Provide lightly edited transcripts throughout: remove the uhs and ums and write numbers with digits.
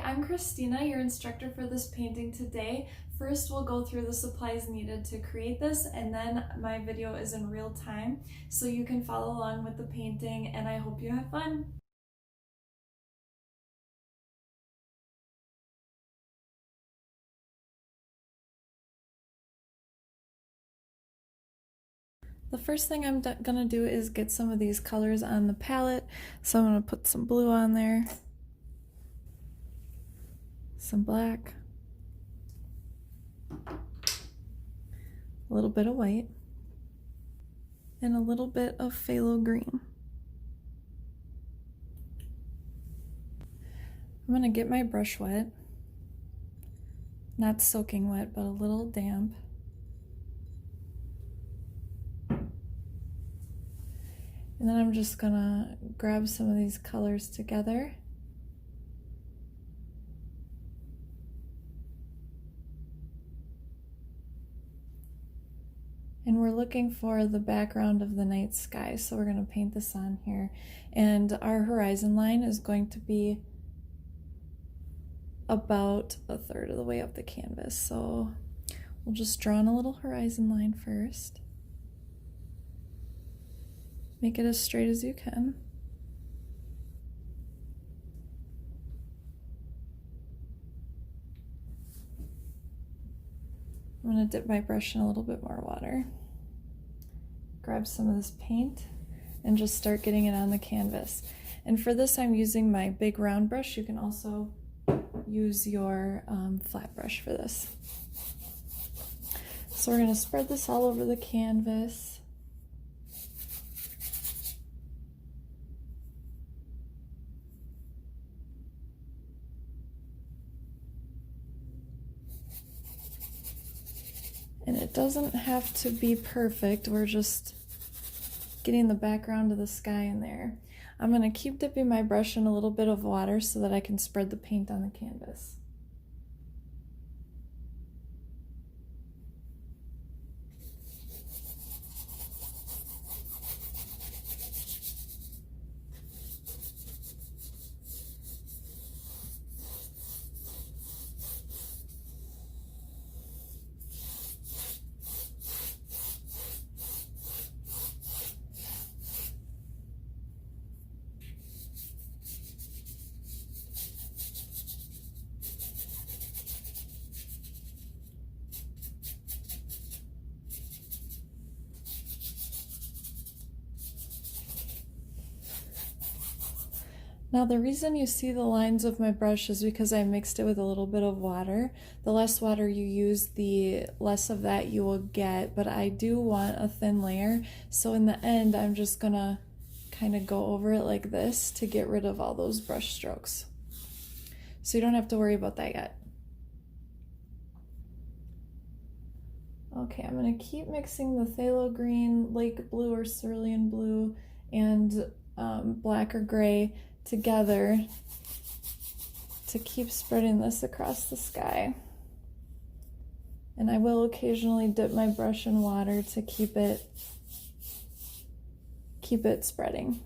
I'm Christina, your instructor for this painting today. First, we'll go through the supplies needed to create this, and then my video is in real time, so you can follow along with the painting, and I hope you have fun. The first thing I'm gonna do is get some of these colors on the palette, so I'm gonna put some blue on there, some black, a little bit of white, and a little bit of phthalo green. I'm gonna get my brush wet, not soaking wet, but a little damp. And then I'm just gonna grab some of these colors together. And we're looking for the background of the night sky, so we're going to paint this on here. And our horizon line is going to be about a third of the way up the canvas. So we'll just draw in a little horizon line first. Make it as straight as you can. I'm going to dip my brush in a little bit more water. Grab some of this paint and just start getting it on the canvas. And for this I'm using my big round brush. You can also use your flat brush for this. So we're going to spread this all over the canvas. And it doesn't have to be perfect, we're just getting the background of the sky in there. I'm going to keep dipping my brush in a little bit of water so that I can spread the paint on the canvas. Now the reason you see the lines of my brush is because I mixed it with a little bit of water. The less water you use, the less of that you will get, but I do want a thin layer, so in the end I'm just gonna kind of go over it like this to get rid of all those brush strokes. So you don't have to worry about that yet. Okay, I'm gonna keep mixing the phthalo green, lake blue or cerulean blue, and black or gray together to keep spreading this across the sky. And I will occasionally dip my brush in water to keep it spreading.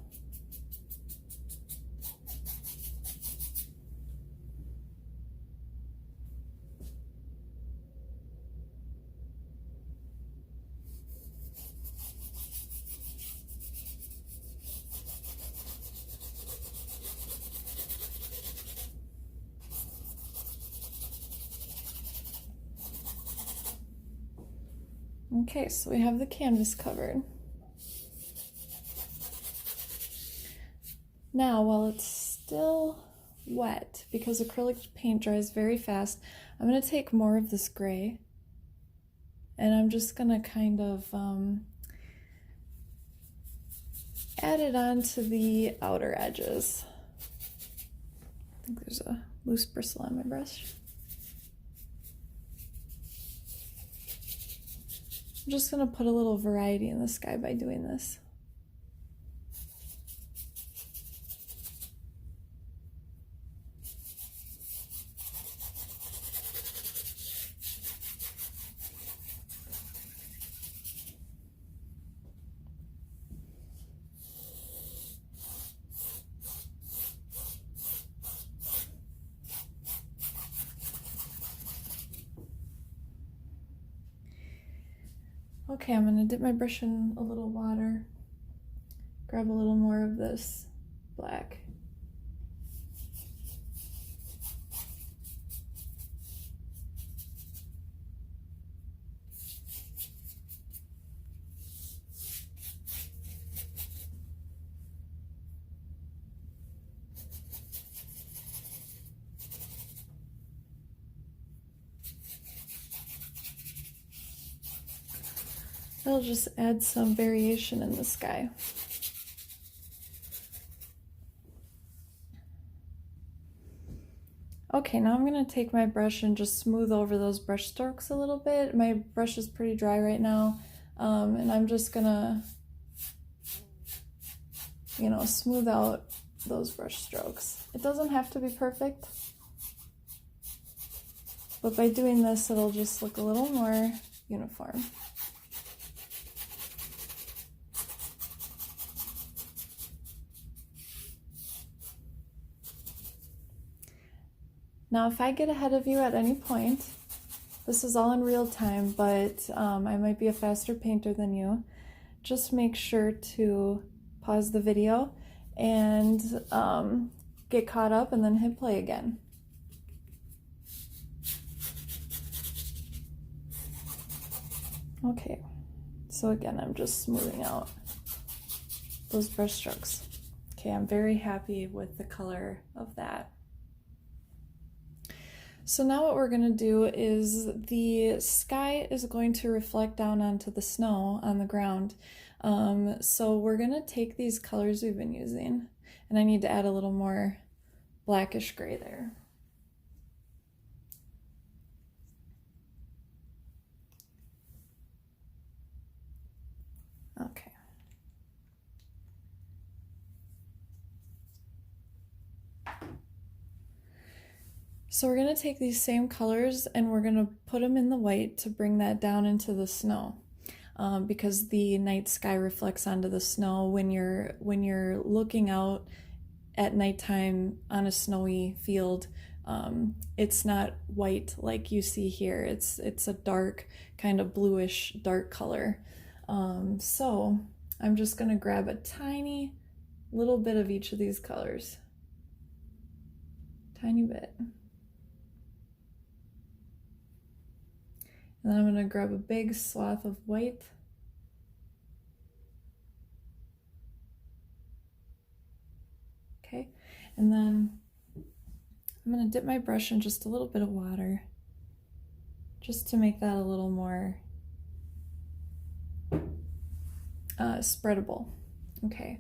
Okay, so we have the canvas covered. Now, while it's still wet, because acrylic paint dries very fast, I'm going to take more of this gray, and I'm just going to kind of add it onto the outer edges. I think there's a loose bristle on my brush. I'm just going to put a little variety in the sky by doing this. Okay, I'm gonna dip my brush in a little water, grab a little more of this black. That'll just add some variation in the sky. Okay, now I'm going to take my brush and just smooth over those brush strokes a little bit. My brush is pretty dry right now, and I'm just going to, smooth out those brush strokes. It doesn't have to be perfect, but by doing this, it'll just look a little more uniform. Now, if I get ahead of you at any point, this is all in real time, but I might be a faster painter than you. Just make sure to pause the video and get caught up and then hit play again. Okay, so again, I'm just smoothing out those brush strokes. Okay, I'm very happy with the color of that. So now what we're going to do is the sky is going to reflect down onto the snow on the ground. So we're going to take these colors we've been using, and I need to add a little more blackish gray there. Okay. So we're going to take these same colors and we're going to put them in the white to bring that down into the snow, because the night sky reflects onto the snow. When you're looking out at nighttime on a snowy field, it's not white like you see here. It's a dark, kind of bluish dark color. So I'm just going to grab a tiny little bit of each of these colors. Tiny bit. And then I'm going to grab a big swath of white. Okay, and then I'm going to dip my brush in just a little bit of water, just to make that a little more spreadable. Okay,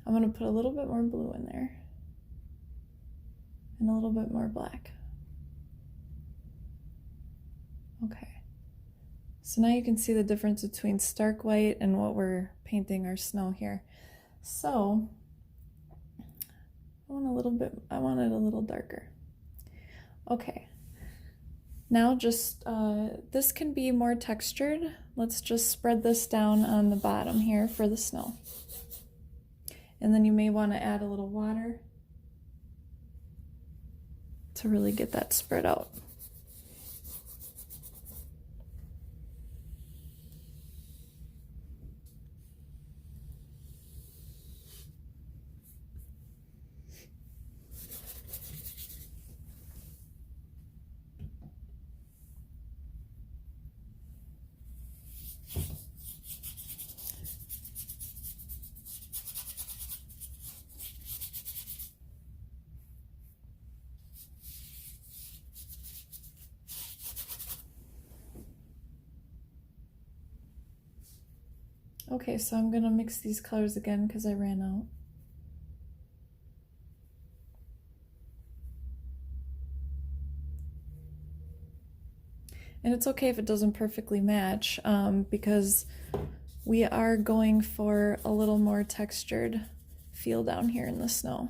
I'm going to put a little bit more blue in there, and a little bit more black. Okay. So now you can see the difference between stark white and what we're painting our snow here. So I want it a little darker. Okay. Now just, this can be more textured. Let's just spread this down on the bottom here for the snow. And then you may want to add a little water to really get that spread out. Okay, so I'm gonna mix these colors again because I ran out. And it's okay if it doesn't perfectly match, because we are going for a little more textured feel down here in the snow.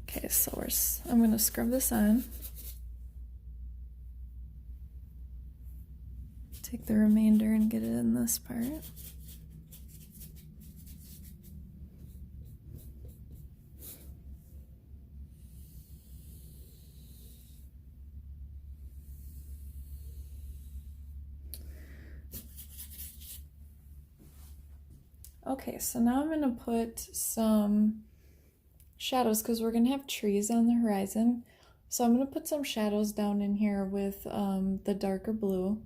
Okay, so I'm gonna scrub this on. Take the remainder and get it in this part. Okay, so now I'm going to put some shadows because we're going to have trees on the horizon. So I'm going to put some shadows down in here with the darker blue.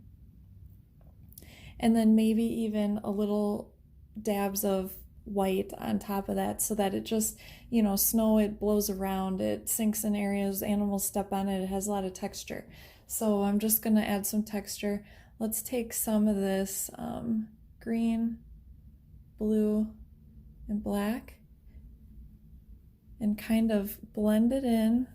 And then maybe even a little dabs of white on top of that so that it just, you know, snow, it blows around, it sinks in areas, animals step on it, it has a lot of texture. So I'm just going to add some texture. Let's take some of this green, blue, and black and kind of blend it in.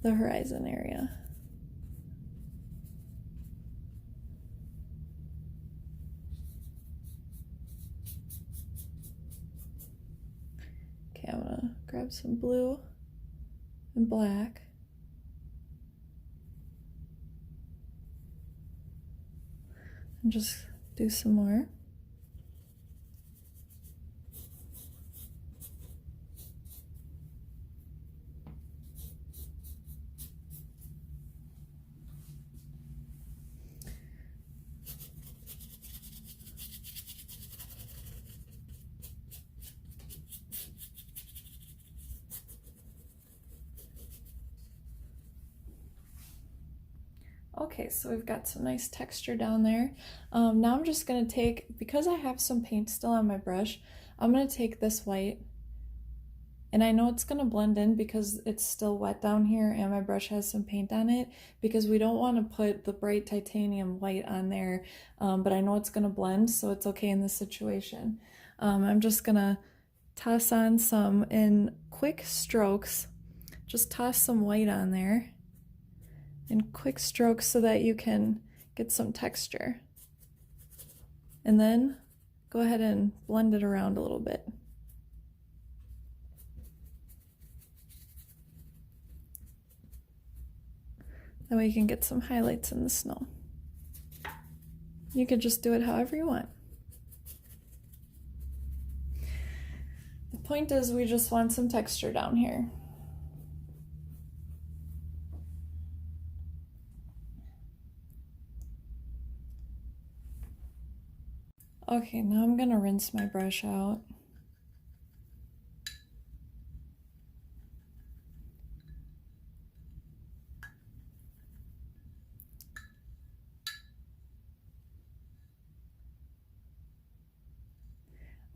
The horizon area. Okay, I'm gonna grab some blue and black. And just do some more. Okay, so we've got some nice texture down there. Now I'm just gonna take, because I have some paint still on my brush, I'm gonna take this white, and I know it's gonna blend in because it's still wet down here and my brush has some paint on it, because we don't wanna put the bright titanium white on there, but I know it's gonna blend, so it's okay in this situation. I'm just gonna toss on some in quick strokes, just toss some white on there in quick strokes so that you can get some texture. And then go ahead and blend it around a little bit. That way you can get some highlights in the snow. You could just do it however you want. The point is we just want some texture down here. Okay, now I'm gonna rinse my brush out.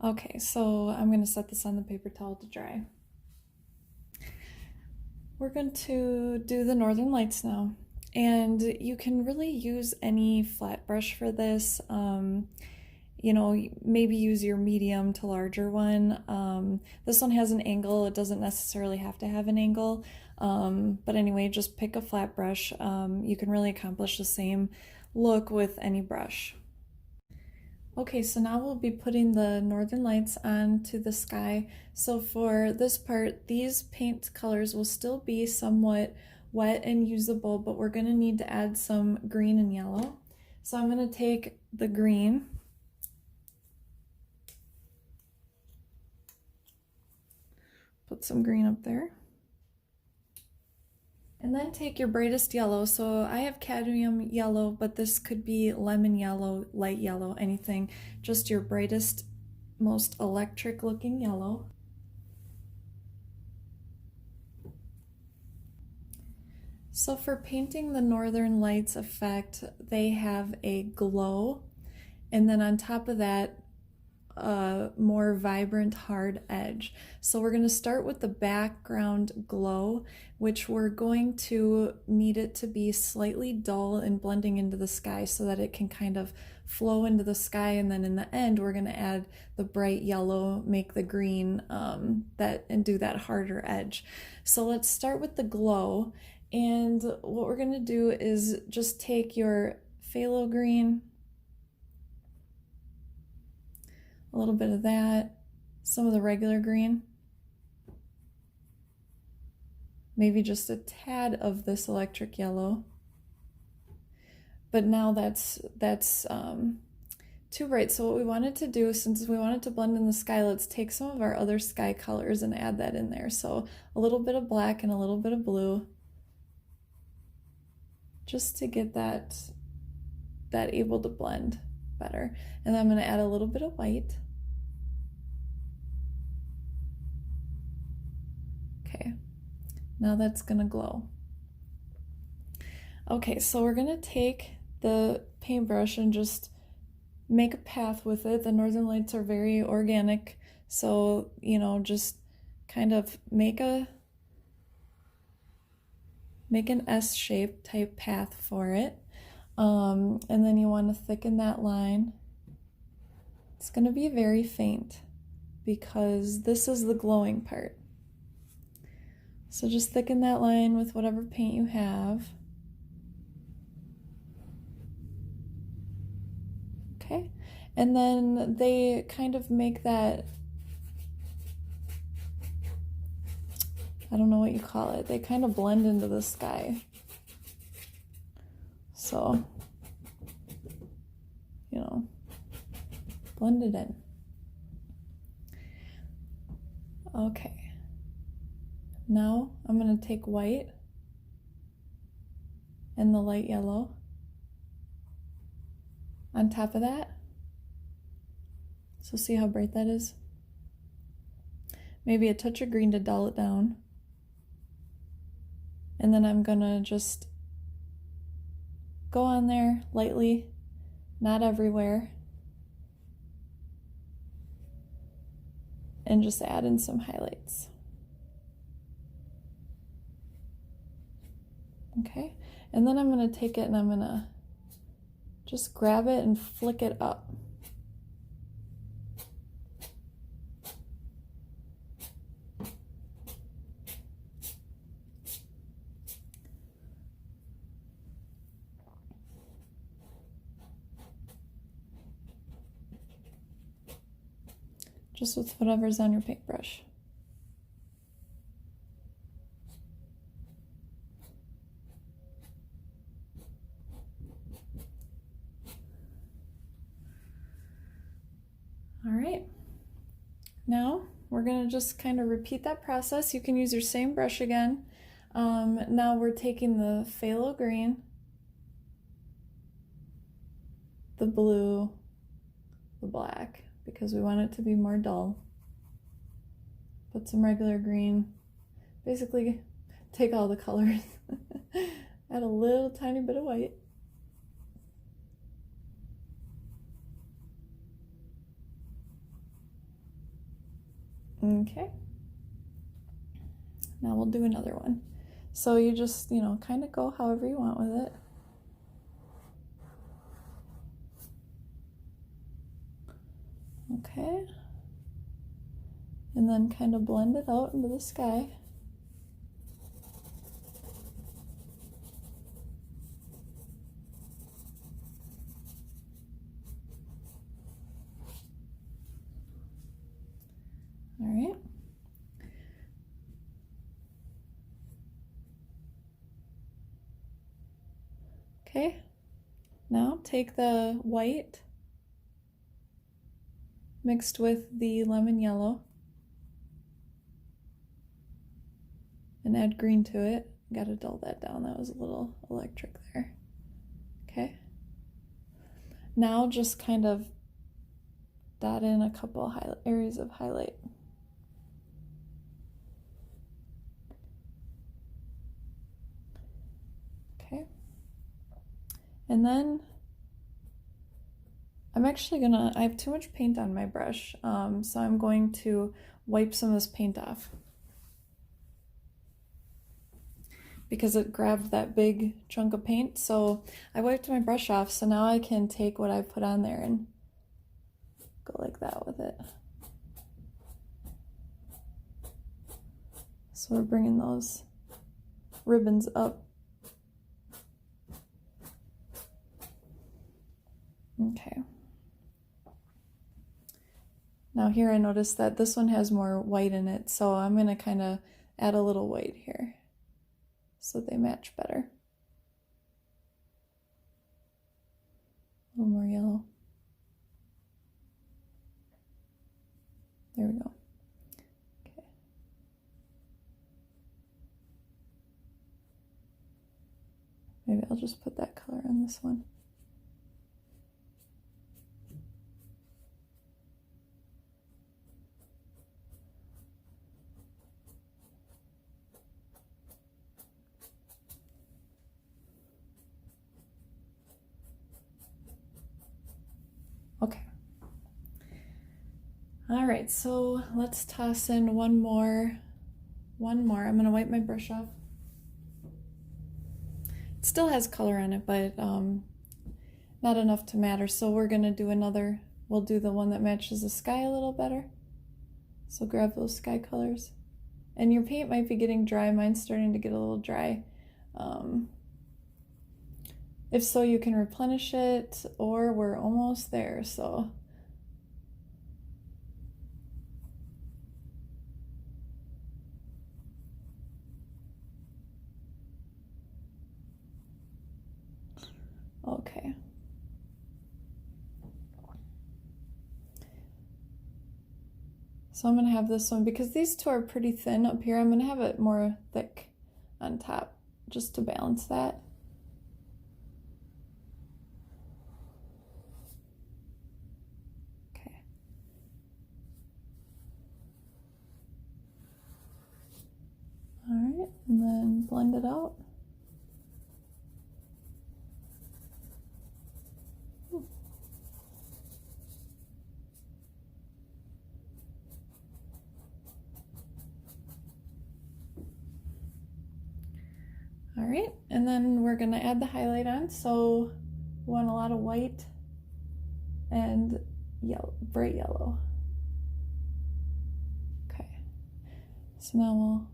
Okay, so I'm gonna set this on the paper towel to dry. We're going to do the Northern Lights now, and you can really use any flat brush for this. You know, maybe use your medium to larger one. This one has an angle, it doesn't necessarily have to have an angle, but anyway, just pick a flat brush. You can really accomplish the same look with any brush. Okay, so now we'll be putting the Northern Lights onto the sky. So for this part, these paint colors will still be somewhat wet and usable, but we're going to need to add some green and yellow. So I'm going to take the green, put some green up there, and then take your brightest yellow. So I have cadmium yellow, but this could be lemon yellow, light yellow, anything. Just your brightest, most electric looking yellow. So for painting the Northern Lights effect, they have a glow, and then on top of that, a more vibrant hard edge. So we're going to start with the background glow, which we're going to need it to be slightly dull and blending into the sky so that it can kind of flow into the sky, and then in the end we're going to add the bright yellow, make the green and do that harder edge. So let's start with the glow, and what we're going to do is just take your phthalo green, a little bit of that, some of the regular green, maybe just a tad of this electric yellow. But now that's too bright. So what we wanted to do, since we wanted to blend in the sky, let's take some of our other sky colors and add that in there. So a little bit of black and a little bit of blue, just to get that able to blend better. And then I'm going to add a little bit of white. Okay, now that's going to glow. Okay, so we're going to take the paintbrush and just make a path with it. The Northern Lights are very organic, so, you know, just kind of make an S-shaped type path for it. And then you want to thicken that line. It's going to be very faint because this is the glowing part. So just thicken that line with whatever paint you have. Okay, and then they kind of make that, I don't know what you call it, they kind of blend into the sky. So, you know, blend it in. Okay, now I'm going to take white and the light yellow on top of that. So see how bright that is? Maybe a touch of green to dull it down. And then I'm gonna just go on there lightly, not everywhere, and just add in some highlights. Okay, and then I'm gonna take it and I'm gonna just grab it and flick it up. Just with whatever's on your paintbrush. All right, now we're gonna just kind of repeat that process. You can use your same brush again. Now we're taking the phthalo green, the blue, the black, because we want it to be more dull. Put some regular green. Basically, take all the colors. Add a little tiny bit of white. Okay. Now we'll do another one. So you just, you know, kind of go however you want with it. Okay. And then kind of blend it out into the sky. All right. Okay. Now take the white mixed with the lemon yellow and add green to it. Gotta dull that down, that was a little electric there. Okay. Now just kind of dot in a couple areas of highlight. Okay. And then I'm actually I have too much paint on my brush, so I'm going to wipe some of this paint off because it grabbed that big chunk of paint. So I wiped my brush off, so now I can take what I put on there and go like that with it. So we're bringing those ribbons up. Okay. Now here I noticed that this one has more white in it, so I'm going to kind of add a little white here so they match better. A little more yellow. There we go. Okay. Maybe I'll just put that color on this one. Okay. All right, so let's toss in one more. I'm gonna wipe my brush off. It still has color on it, but not enough to matter. So we're gonna do another, we'll do the one that matches the sky a little better. So grab those sky colors. And your paint might be getting dry. Mine's starting to get a little dry. If so, you can replenish it, or we're almost there, so. Okay. So I'm gonna have this one, because these two are pretty thin up here, I'm gonna have it more thick on top, just to balance that. Okay. All right, and then blend it out. All right, and then we're gonna add the highlight on. So we want a lot of white and yellow, bright yellow. Okay, so now we'll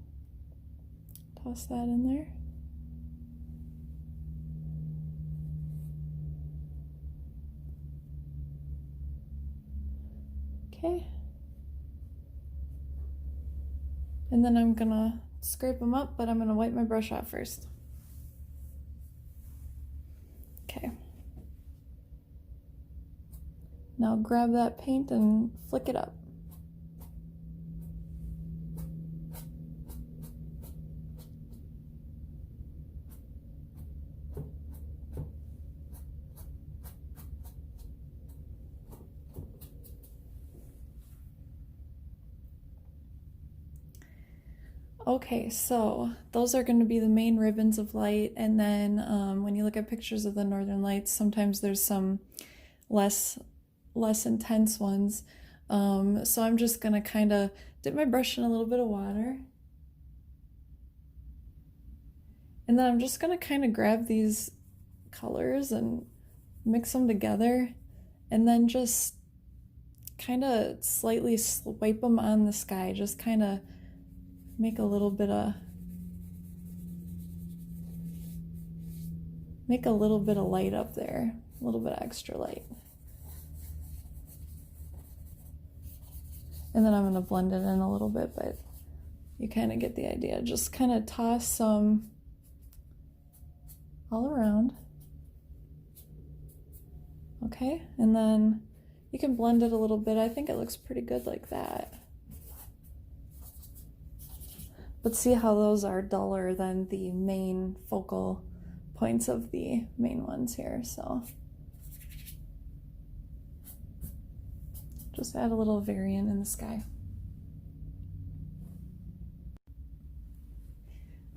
toss that in there. Okay. And then I'm gonna scrape them up, but I'm gonna wipe my brush off first. Okay. Now grab that paint and flick it up. Okay, so those are going to be the main ribbons of light, and then when you look at pictures of the northern lights, sometimes there's some less intense ones. So I'm just going to kind of dip my brush in a little bit of water, and then I'm just going to kind of grab these colors and mix them together, and then just kind of slightly swipe them on the sky, just kind of make a little bit of light up there, a little bit of extra light. And then I'm going to blend it in a little bit, but you kind of get the idea. Just kind of toss some all around. Okay, and then you can blend it a little bit. I think it looks pretty good like that. But see how those are duller than the main focal points of the main ones here, so just add a little variant in the sky.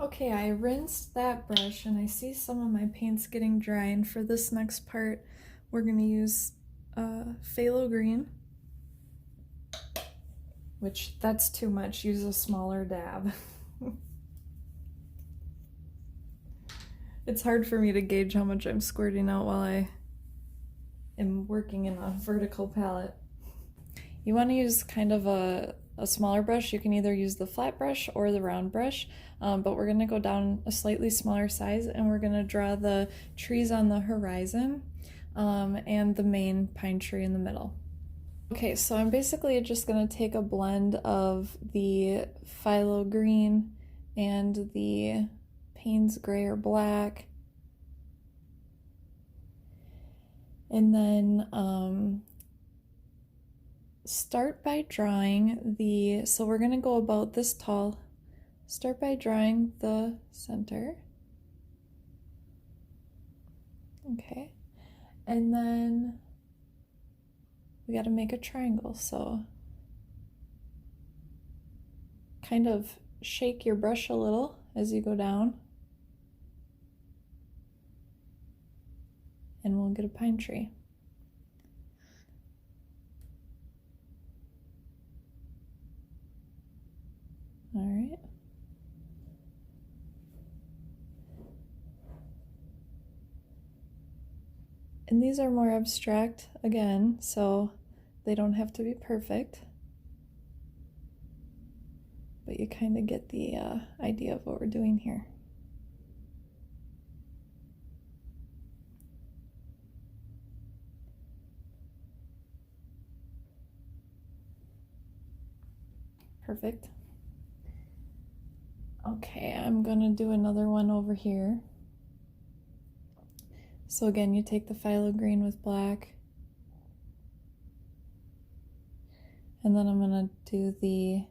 Okay, I rinsed that brush and I see some of my paints getting dry, and for this next part we're going to use phthalo green, which that's too much, use a smaller dab. It's hard for me to gauge how much I'm squirting out while I am working in a vertical palette. You want to use kind of a smaller brush. You can either use the flat brush or the round brush, but we're going to go down a slightly smaller size, and we're going to draw the trees on the horizon and the main pine tree in the middle. Okay, so I'm basically just going to take a blend of the phthalo green and the Payne's gray or black, and then start by drawing the, so we're going to go about this tall, start by drawing the center, Okay, and then we got to make a triangle, so kind of shake your brush a little as you go down, and we'll get a pine tree. All right. And these are more abstract, again, so they don't have to be perfect. But you kind of get the idea of what we're doing here. Perfect. Okay, I'm gonna do another one over here. So again, you take the phthalo green with black, and then I'm gonna do the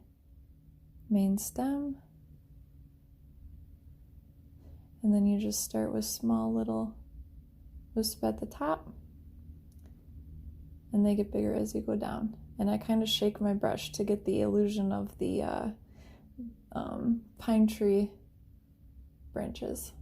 main stem, and then you just start with small little wisp at the top, and they get bigger as you go down. And I kind of shake my brush to get the illusion of the pine tree branches.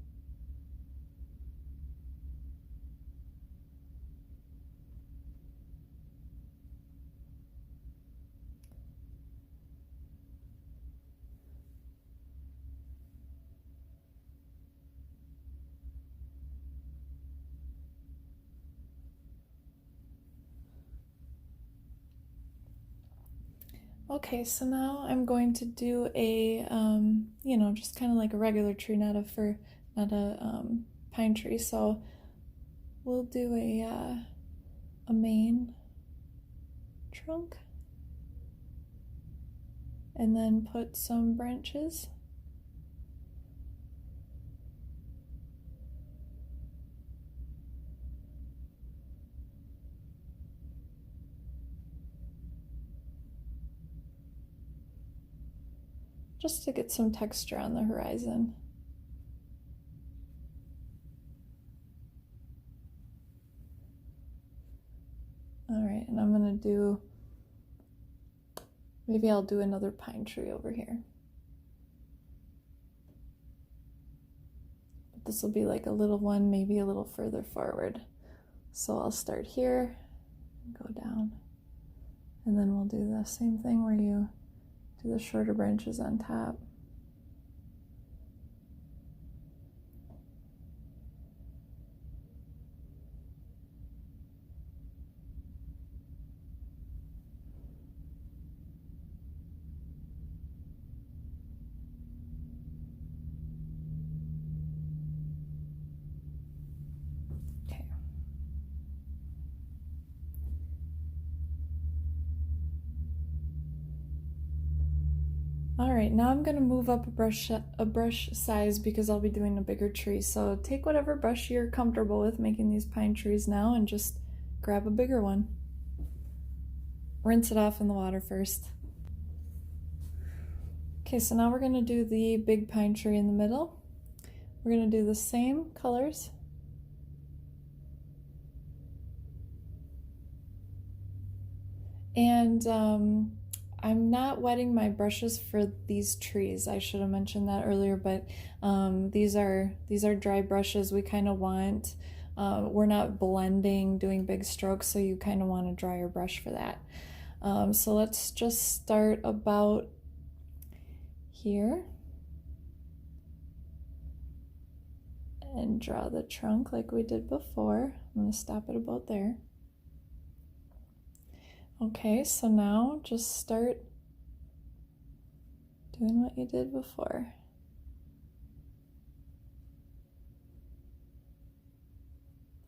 Okay, so now I'm going to do a, just kind of like a regular tree, not a pine tree. So we'll do a main trunk, and then put some branches. Just to get some texture on the horizon. All right, and I'm gonna do, maybe I'll do another pine tree over here. But this will be like a little one, maybe a little further forward. So I'll start here, and go down, and then we'll do the same thing where you do the shorter branches on top. Okay. All right, now I'm gonna move up a brush size because I'll be doing a bigger tree. So take whatever brush you're comfortable with making these pine trees now and just grab a bigger one. Rinse it off in the water first. Okay, so now we're gonna do the big pine tree in the middle. We're gonna do the same colors. And I'm not wetting my brushes for these trees. I should have mentioned that earlier, but these are dry brushes. We kind of want, we're not blending, doing big strokes, so you kind of want a drier brush for that. So let's just start about here and draw the trunk like we did before. I'm going to stop it about there. Okay, so now just start doing what you did before.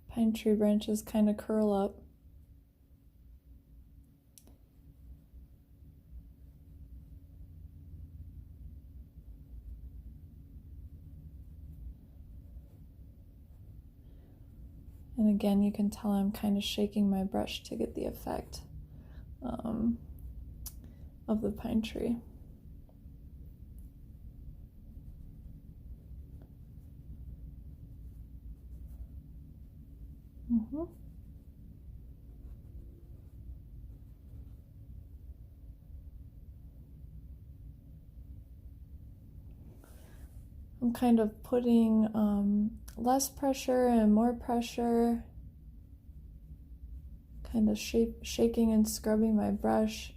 Pine tree branches kind of curl up. And again, you can tell I'm kind of shaking my brush to get the effect of the pine tree. Mm-hmm. I'm kind of putting less pressure and more pressure, kind of shaking and scrubbing my brush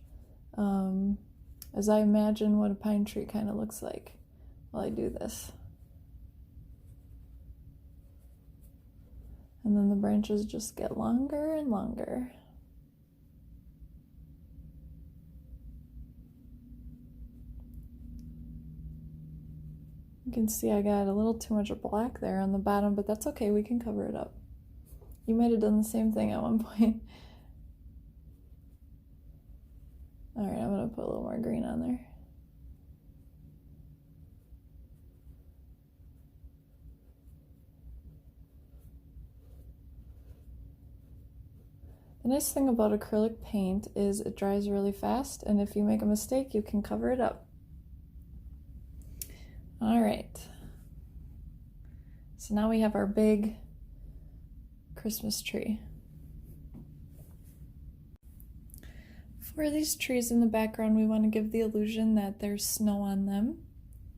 as I imagine what a pine tree kind of looks like while I do this. And then the branches just get longer and longer. You can see I got a little too much black there on the bottom, but that's okay, we can cover it up. You might have done the same thing at one point. All right, I'm gonna put a little more green on there. The nice thing about acrylic paint is it dries really fast, and if you make a mistake, you can cover it up. All right. So now we have our big Christmas tree. For these trees in the background, we want to give the illusion that there's snow on them.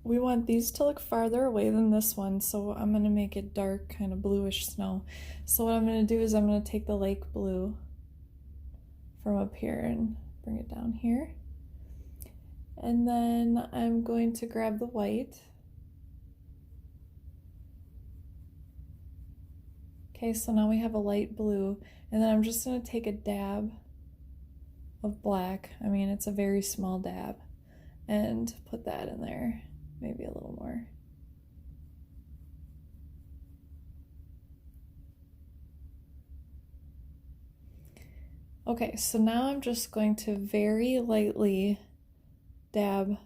We want these to look farther away than this one, so I'm going to make it dark, kind of bluish snow. So what I'm going to do is I'm going to take the lake blue from up here and bring it down here. And then I'm going to grab the white. Okay, so now we have a light blue, and then I'm just going to take a dab of black. I mean, it's a very small dab, and put that in there, maybe a little more. Okay, so now I'm just going to very lightly dab.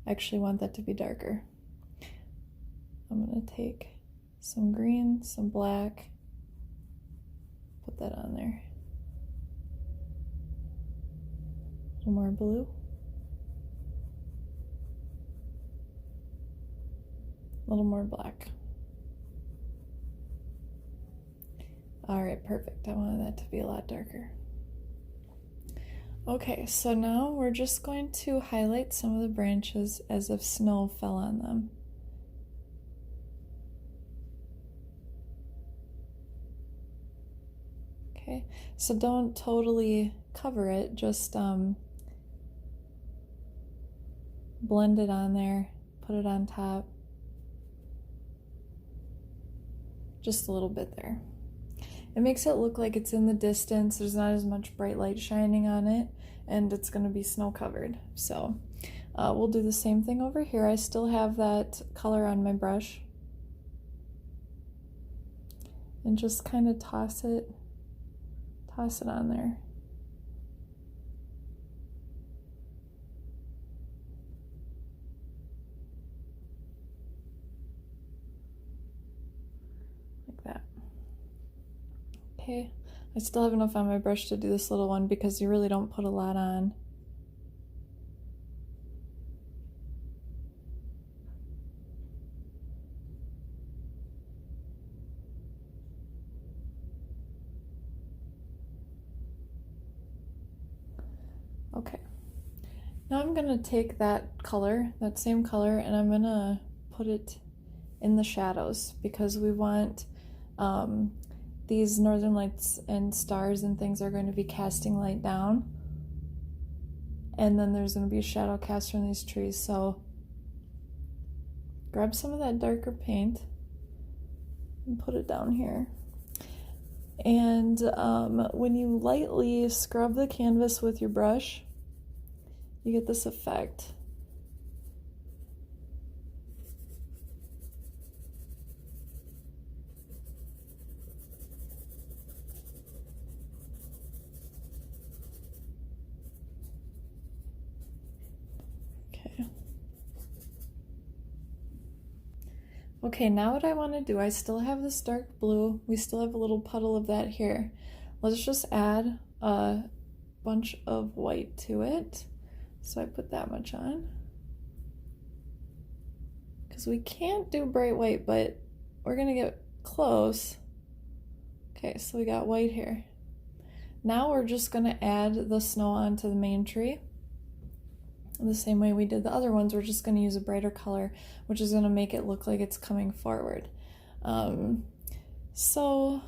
I actually want that to be darker. I'm going to take some green, some black, put that on there. A little more blue. A little more black. All right, perfect. I wanted that to be a lot darker. Okay, so now we're just going to highlight some of the branches as if snow fell on them. Okay, so don't totally cover it, just blend it on there, put it on top. Just a little bit there. It makes it look like it's in the distance, there's not as much bright light shining on it, and it's going to be snow covered. So we'll do the same thing over here. I still have that color on my brush. And just kind of toss it on there. Like that. Okay, I still have enough on my brush to do this little one because you really don't put a lot on. Okay, now I'm gonna take that color, that same color, and I'm gonna put it in the shadows because we want these northern lights and stars and things are going to be casting light down, and then there's going to be a shadow cast from these trees. So grab some of that darker paint and put it down here. And when you lightly scrub the canvas with your brush, you get this effect. Okay, now what I want to do, I still have this dark blue. We still have a little puddle of that here. Let's just add a bunch of white to it. So I put that much on. Because we can't do bright white, but we're gonna get close. Okay, so we got white here. Now we're just gonna add the snow onto the main tree. The same way we did the other ones, we're just gonna use a brighter color, which is gonna make it look like it's coming forward. So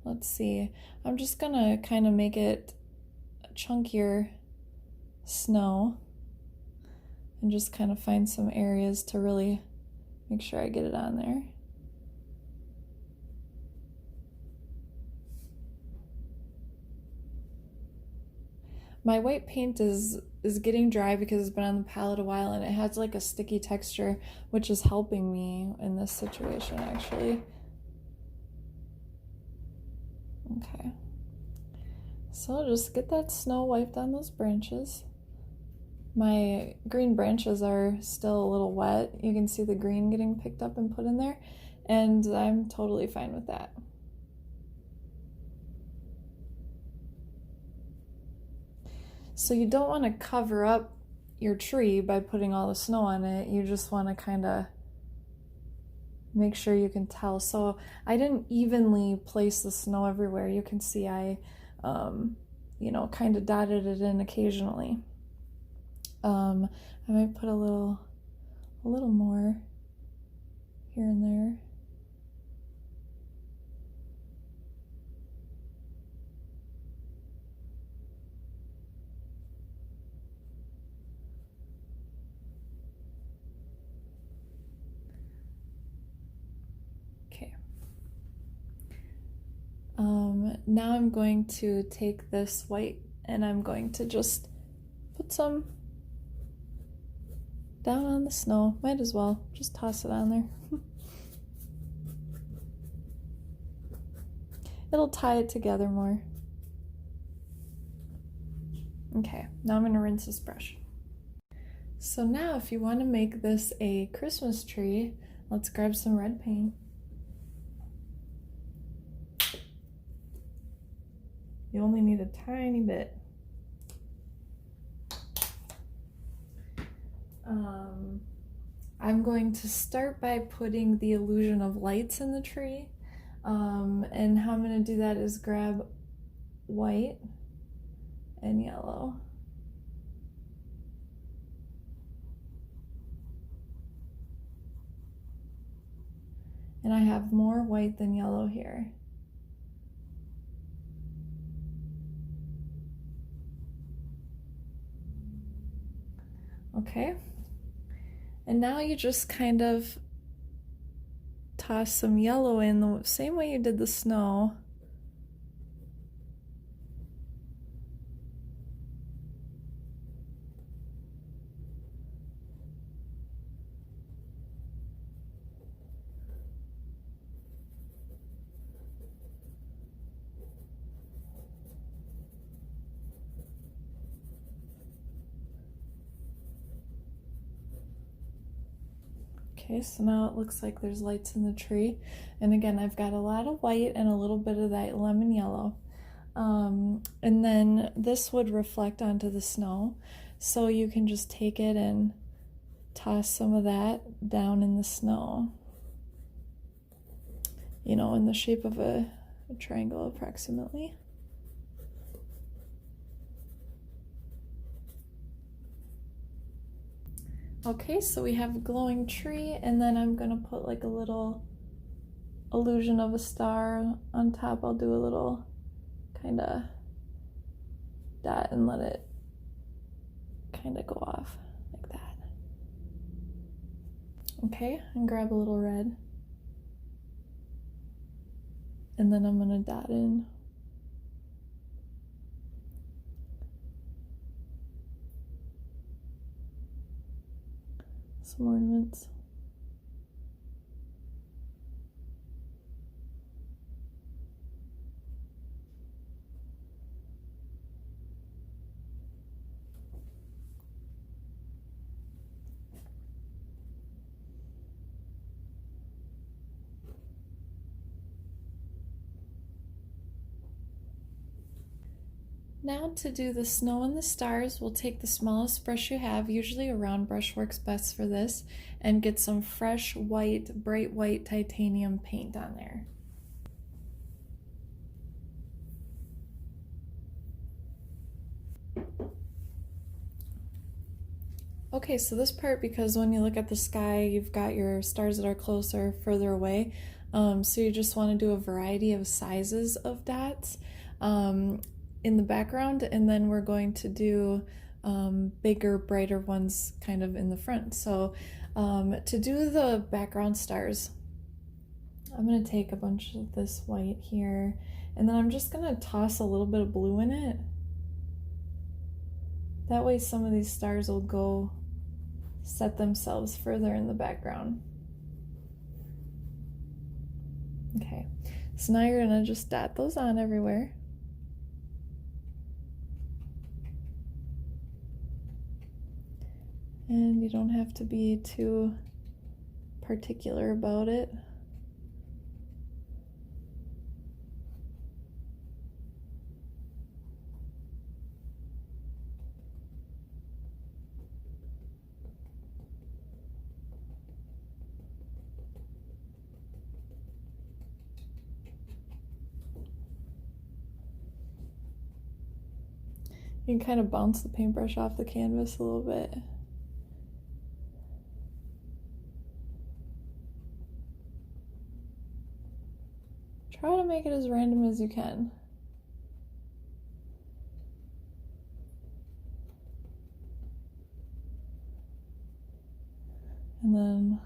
let's see, I'm just gonna kind of make it chunkier snow and just kind of find some areas to really make sure I get it on there. My white paint is getting dry because it's been on the palette a while, and it has like a sticky texture, which is helping me in this situation actually. Okay, so just get that snow wiped on those branches. My green branches are still a little wet. You can see the green getting picked up and put in there, and I'm totally fine with that. So you don't want to cover up your tree by putting all the snow on it. You just want to kind of make sure you can tell. So I didn't evenly place the snow everywhere. You can see I, you know, kind of dotted it in occasionally. I might put a little more here and there. Okay. Now I'm going to take this white and I'm going to just put some down on the snow. Might as well just toss it on there. It'll tie it together more. Okay, now I'm going to rinse this brush. So now if you want to make this a Christmas tree, let's grab some red paint. You only need a tiny bit. I'm going to start by putting the illusion of lights in the tree. And how I'm going to do that is grab white and yellow. And I have more white than yellow here. Okay. And now you just kind of toss some yellow in the same way you did the snow. Okay, so now it looks like there's lights in the tree. And again, I've got a lot of white and a little bit of that lemon yellow. And then this would reflect onto the snow. So you can just take it and toss some of that down in the snow. You know, in the shape of a triangle approximately. Okay, so we have a glowing tree, and then I'm gonna put like a little illusion of a star on top. I'll do a little kind of dot and let it kind of go off like that. Okay, and grab a little red. And then I'm gonna dot in some ornaments. Now to do the snow and the stars, we'll take the smallest brush you have, usually a round brush works best for this, and get some fresh white, bright white titanium paint on there. Okay, so this part, because when you look at the sky, you've got your stars that are closer, further away, so you just want to do a variety of sizes of dots in the background, and then we're going to do bigger, brighter ones kind of in the front. So to do the background stars, I'm going to take a bunch of this white here, and then I'm just going to toss a little bit of blue in it. That way some of these stars will go set themselves further in the background. Okay, so now you're gonna just dot those on everywhere. And you don't have to be too particular about it. You can kind of bounce the paintbrush off the canvas a little bit. Try to make it as random as you can. And then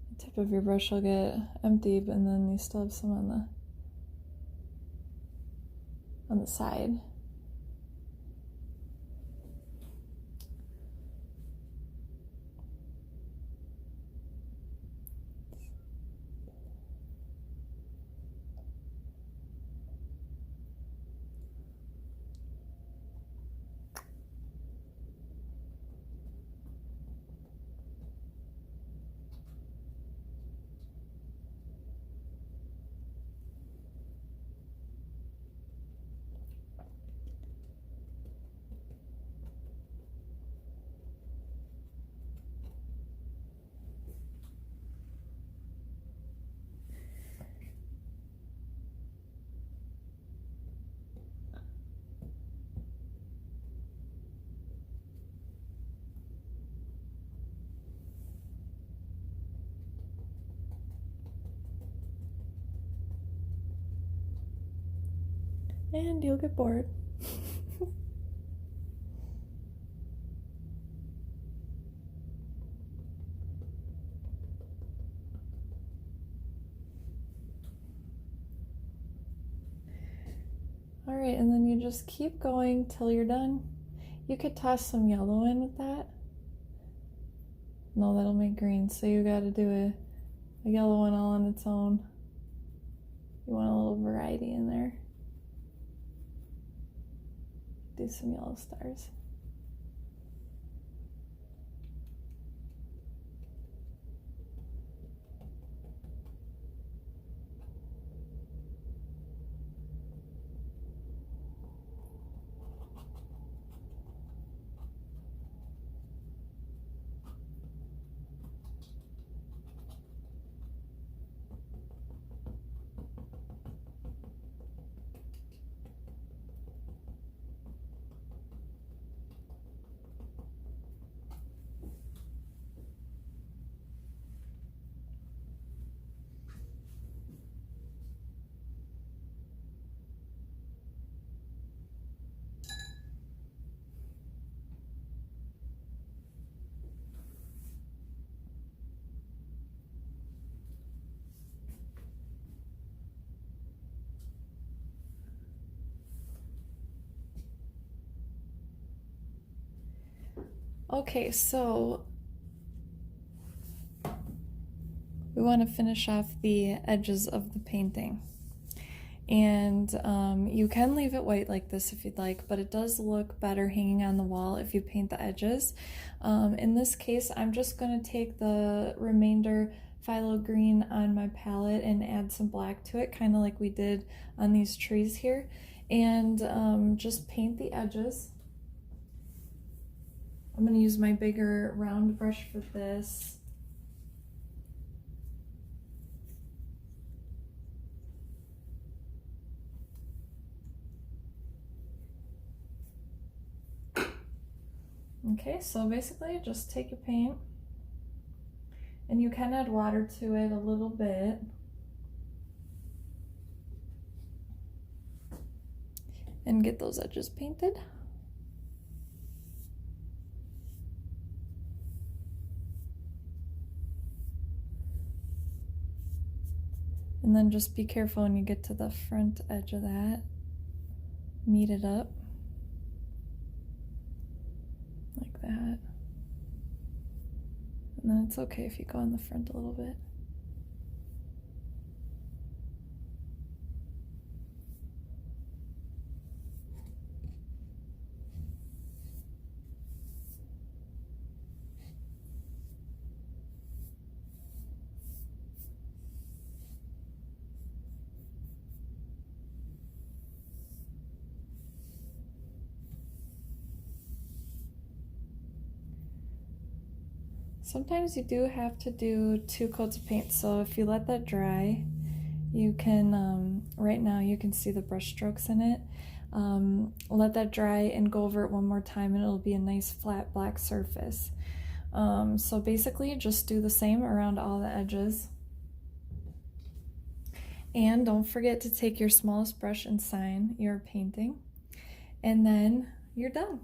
the tip of your brush will get empty, and then you still have some on the side. And you'll get bored. All right, and then you just keep going till you're done. You could toss some yellow in with that. No, that'll make green, so you gotta do a yellow one all on its own. You want a little variety in there. Do some yellow stars. Okay, so we want to finish off the edges of the painting. And you can leave it white like this if you'd like, but it does look better hanging on the wall if you paint the edges. In this case, I'm just going to take the remainder phthalo green on my palette and add some black to it, kind of like we did on these trees here. and just paint the edges. I'm going to use my bigger round brush for this. Okay, so basically just take your paint and you can add water to it a little bit. And get those edges painted. And then just be careful when you get to the front edge of that. Meet it up. Like that. And then it's okay if you go on the front a little bit. Sometimes you do have to do 2 coats of paint, so if you let that dry, you can, right now you can see the brush strokes in it. Let that dry and go over it one more time and it'll be a nice flat black surface. So basically just do the same around all the edges. And don't forget to take your smallest brush and sign your painting, and then you're done.